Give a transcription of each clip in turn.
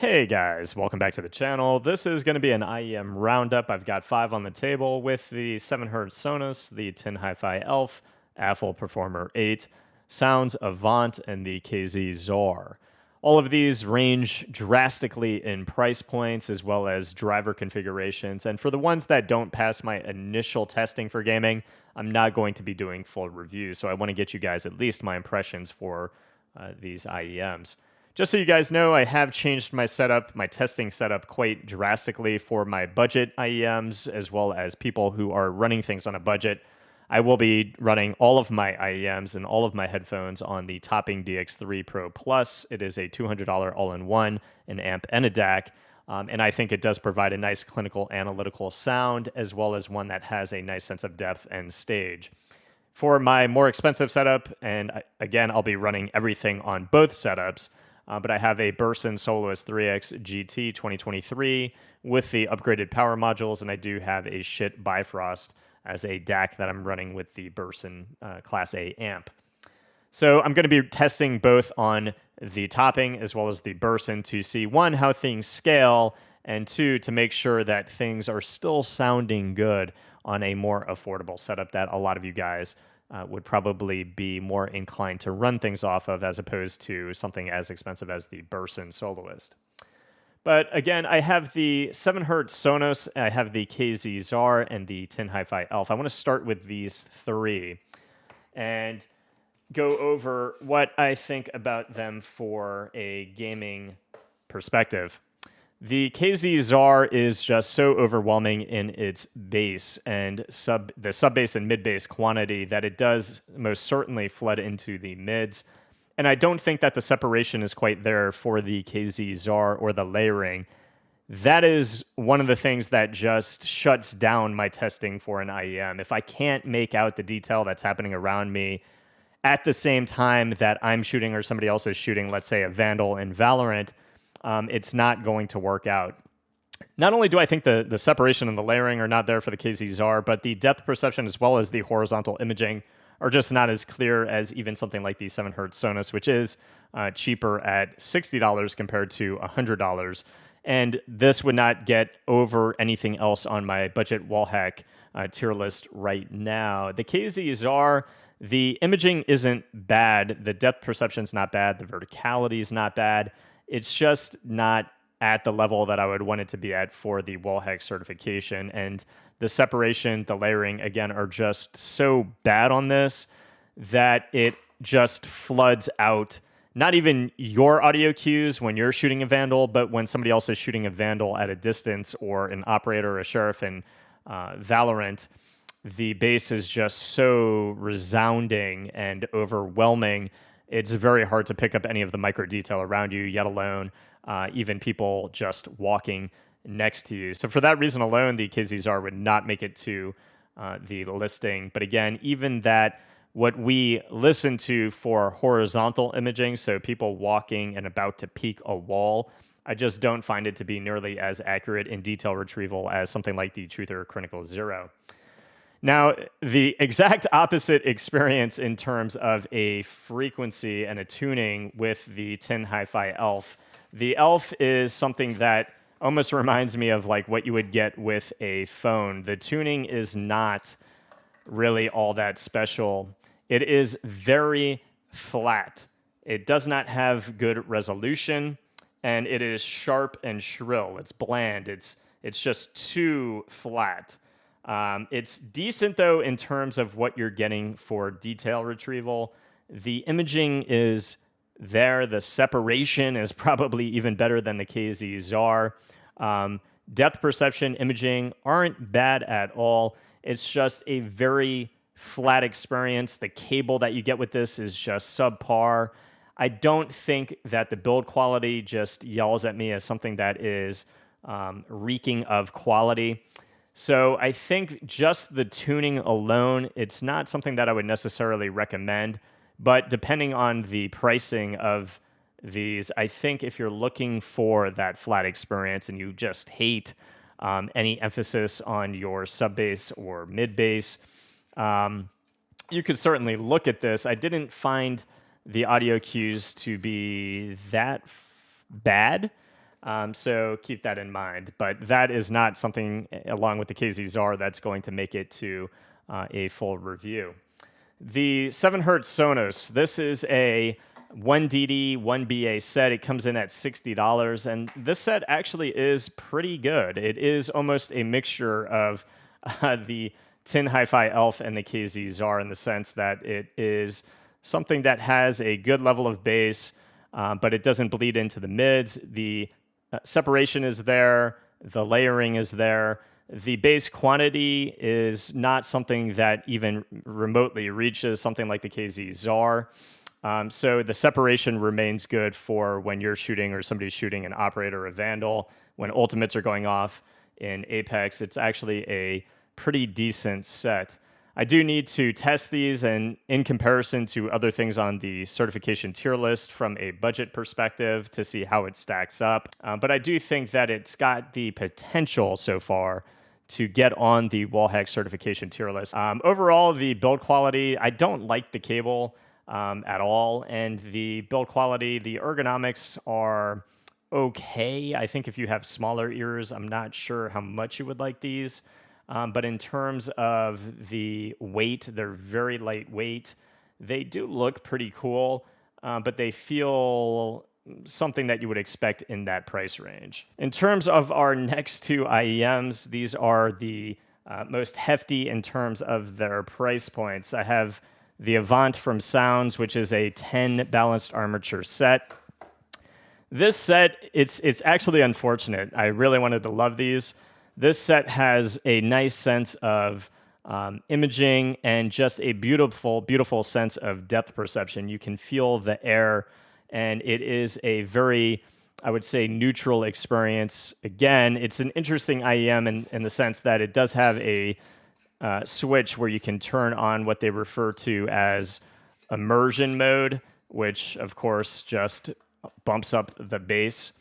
Hey guys, welcome back to the channel. This is going to be an IEM roundup. I've got 5 on the table with the 7Hz Sonus, the TINHiFi Elf, Aful Performer 8, Soundz Avant, and the KZ Czar. All of these range drastically in price points as well as driver configurations, and for the ones that don't pass my initial testing for gaming, I'm not going to be doing full reviews, so I want to get you guys at least my impressions for these IEMs. Just so you guys know, I have changed my setup, my testing setup quite drastically for my budget IEMs, as well as people who are running things on a budget. I will be running all of my IEMs and all of my headphones on the Topping DX3 Pro Plus. It is a $200 all-in-one, an amp and a DAC, and I think it does provide a nice clinical analytical sound, as well as one that has a nice sense of depth and stage. For my more expensive setup, and again, I'll be running everything on both setups, but I have a Burson Soloist 3X GT 2023 with the upgraded power modules, and I do have a shit Bifrost as a DAC that I'm running with the Burson Class A amp. So I'm going to be testing both on the Topping as well as the Burson to see, one, how things scale, and two, to make sure that things are still sounding good on a more affordable setup that a lot of you guys would probably be more inclined to run things off of as opposed to something as expensive as the Burson Soloist. But again, I have the 7Hz Sonus, I have the KZ Czar, and the TINHiFi Elf. I want to start with these three and go over what I think about them for a gaming perspective. The KZ Czar is just so overwhelming in its bass and the sub-bass and mid-bass quantity that it does most certainly flood into the mids. And I don't think that the separation is quite there for the KZ Czar or the layering. That is one of the things that just shuts down my testing for an IEM. If I can't make out the detail that's happening around me at the same time that I'm shooting or somebody else is shooting, let's say a Vandal in Valorant, it's not going to work out. Not only do I think the separation and the layering are not there for the KZ Czar, but the depth perception as well as the horizontal imaging are just not as clear as even something like the 7Hz Sonus, which is cheaper at $60 compared to $100. And this would not get over anything else on my budget Wallhack tier list right now. The KZ Czar, the imaging isn't bad. The depth perception's not bad. The verticality is not bad. It's just not at the level that I would want it to be at for the Wallhack certification. And the separation, the layering, again, are just so bad on this that it just floods out not even your audio cues when you're shooting a Vandal, but when somebody else is shooting a Vandal at a distance, or an operator or a sheriff in Valorant. The bass is just so resounding and overwhelming. It's very hard to pick up any of the micro detail around you, yet alone even people just walking next to you. So for that reason alone, the KZ Czar would not make it to the listing. But again, even that, what we listen to for horizontal imaging, so people walking and about to peek a wall, I just don't find it to be nearly as accurate in detail retrieval as something like the Truther Critical Zero. Now, the exact opposite experience in terms of a frequency and a tuning with the TINHiFi Elf. The Elf is something that almost reminds me of like what you would get with a phone. The tuning is not really all that special. It is very flat. It does not have good resolution, and it is sharp and shrill. It's bland. It's just too flat. It's decent, though, in terms of what you're getting for detail retrieval. The imaging is there. The separation is probably even better than the KZ Czar. Depth perception, imaging aren't bad at all. It's just a very flat experience. The cable that you get with this is just subpar. I don't think that the build quality just yells at me as something that is reeking of quality. So I think just the tuning alone, it's not something that I would necessarily recommend. But depending on the pricing of these, I think if you're looking for that flat experience and you just hate any emphasis on your sub bass or mid bass, you could certainly look at this. I didn't find the audio cues to be that bad. So keep that in mind. But that is not something, along with the KZZR, that's going to make it to a full review. The 7 Hz Sonus. This is a 1DD, 1BA set. It comes in at $60, and this set actually is pretty good. It is almost a mixture of the TINHiFi Elf and the KZZR in the sense that it is something that has a good level of bass, but it doesn't bleed into the mids. The separation is there. The layering is there. The bass quantity is not something that even remotely reaches something like the KZZR. So the separation remains good for when you're shooting or somebody's shooting an operator or a vandal. When ultimates are going off in Apex, it's actually a pretty decent set. I do need to test these, and in comparison to other things on the certification tier list from a budget perspective to see how it stacks up. But I do think that it's got the potential so far to get on the Wallhack certification tier list. Overall, the build quality, I don't like the cable at all, and the build quality, the ergonomics are okay. I think if you have smaller ears, I'm not sure how much you would like these. But in terms of the weight, they're very lightweight. They do look pretty cool, but they feel something that you would expect in that price range. In terms of our next two IEMs, these are the most hefty in terms of their price points. I have the Avant from Soundz, which is a 10 balanced armature set. This set, it's actually unfortunate. I really wanted to love these. This set has a nice sense of imaging and just a beautiful, beautiful sense of depth perception. You can feel the air, and it is a very, I would say, neutral experience. Again, it's an interesting IEM in the sense that it does have a switch where you can turn on what they refer to as immersion mode, which, of course, just bumps up the bass.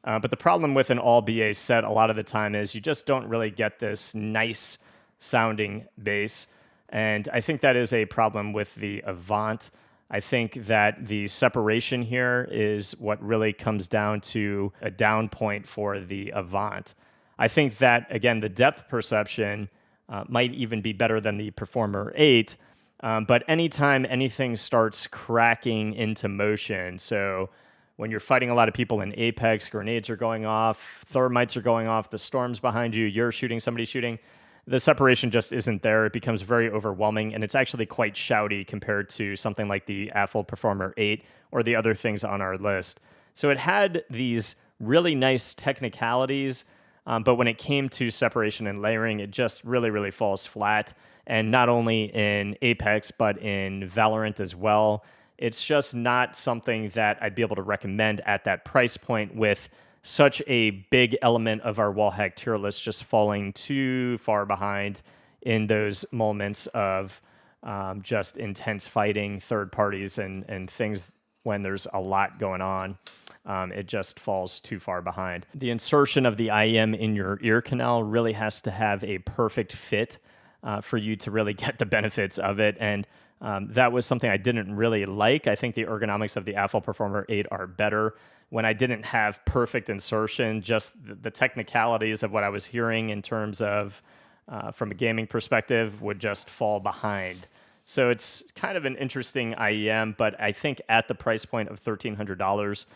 But the problem with an all BA set a lot of the time is you just don't really get this nice sounding bass. And I think that is a problem with the Avant. I think that the separation here is what really comes down to a down point for the Avant. I think that, again, the depth perception might even be better than the Performer 8. But anytime anything starts cracking into motion, so when you're fighting a lot of people in Apex, grenades are going off, thermites are going off, the storm's behind you, you're shooting, somebody's shooting, the separation just isn't there. It becomes very overwhelming, and it's actually quite shouty compared to something like the Aful Performer 8 or the other things on our list. So it had these really nice technicalities, but when it came to separation and layering, it just really, really falls flat. And not only in Apex, but in Valorant as well. It's just not something that I'd be able to recommend at that price point with such a big element of our Wallhack tier list just falling too far behind in those moments of just intense fighting, third parties, and things when there's a lot going on. It just falls too far behind. The insertion of the IEM in your ear canal really has to have a perfect fit for you to really get the benefits of it. And that was something I didn't really like. I think the ergonomics of the Aful Performer 8 are better. When I didn't have perfect insertion, just the technicalities of what I was hearing in terms of, from a gaming perspective, would just fall behind. So it's kind of an interesting IEM, but I think at the price point of $1,300,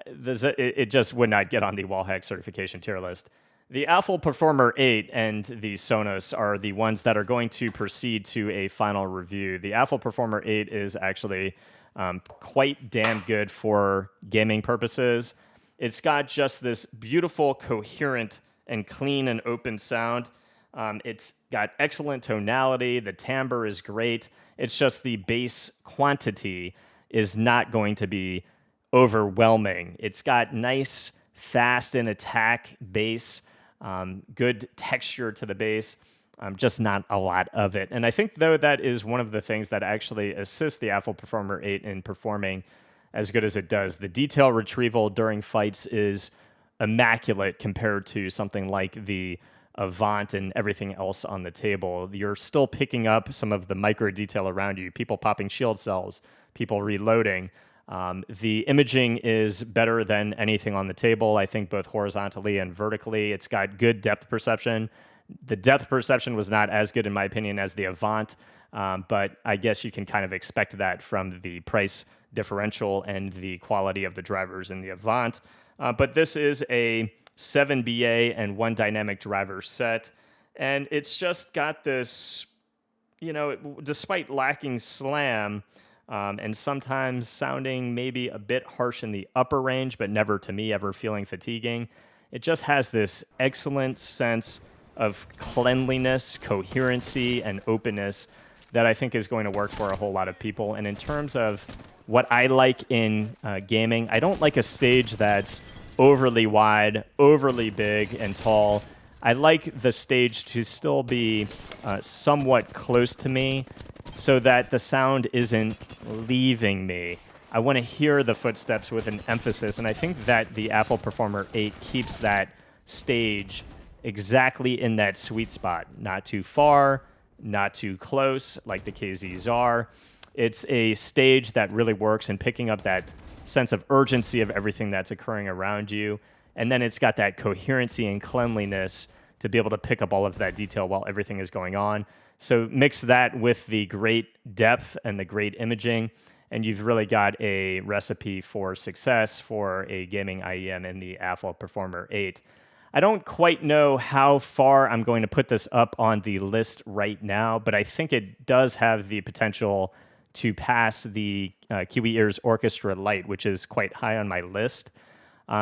it just would not get on the Wallhack certification tier list. The Aful Performer 8 and the Sonus are the ones that are going to proceed to a final review. The Aful Performer 8 is actually quite damn good for gaming purposes. It's got just this beautiful, coherent, and clean and open sound. It's got excellent tonality. The timbre is great. It's just the bass quantity is not going to be overwhelming. It's got nice, fast and attack bass. Good texture to the bass, just not a lot of it. And I think, though, that is one of the things that actually assists the Aful Performer 8 in performing as good as it does. The detail retrieval during fights is immaculate compared to something like the Avant and everything else on the table. You're still picking up some of the micro detail around you, people popping shield cells, people reloading. The imaging is better than anything on the table, I think, both horizontally and vertically. It's got good depth perception. The depth perception was not as good, in my opinion, as the Avant, but I guess you can kind of expect that from the price differential and the quality of the drivers in the Avant. But this is a 7 BA and 1 dynamic driver set, and it's just got this, despite lacking slam, and sometimes sounding maybe a bit harsh in the upper range, but never to me ever feeling fatiguing. It just has this excellent sense of cleanliness, coherency, and openness that I think is going to work for a whole lot of people. And in terms of what I like in gaming, I don't like a stage that's overly wide, overly big and tall. I like the stage to still be somewhat close to me so that the sound isn't leaving me. I want to hear the footsteps with an emphasis, and I think that the Aful Performer 8 keeps that stage exactly in that sweet spot. Not too far, not too close like the KZs are. It's a stage that really works in picking up that sense of urgency of everything that's occurring around you. And then it's got that coherency and cleanliness to be able to pick up all of that detail while everything is going on. So mix that with the great depth and the great imaging, and you've really got a recipe for success for a gaming IEM in the Aful Performer 8. I don't quite know how far I'm going to put this up on the list right now, but I think it does have the potential to pass the Kiwi Ears Orchestra Lite, which is quite high on my list.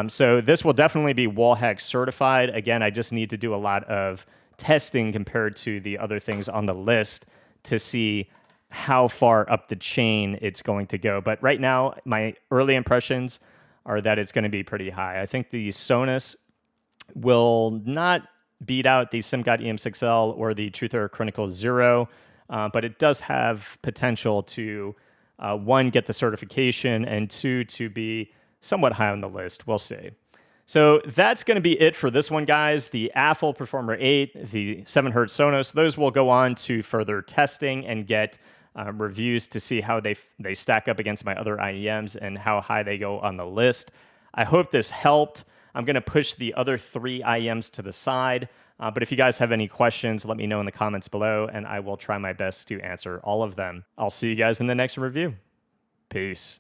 So this will definitely be Wallhack certified. Again, I just need to do a lot of testing compared to the other things on the list to see how far up the chain it's going to go. But right now, my early impressions are that it's going to be pretty high. I think the Sonus will not beat out the SimGod EM6L or the Truther Chronicle Zero, but it does have potential to, one, get the certification, and two, to be somewhat high on the list. We'll see. So that's going to be it for this one, guys. The Aful Performer 8, the 7 Hz Sonus, those will go on to further testing and get reviews to see how they stack up against my other IEMs and how high they go on the list. I hope this helped. I'm going to push the other 3 IEMs to the side. But if you guys have any questions, let me know in the comments below, and I will try my best to answer all of them. I'll see you guys in the next review. Peace.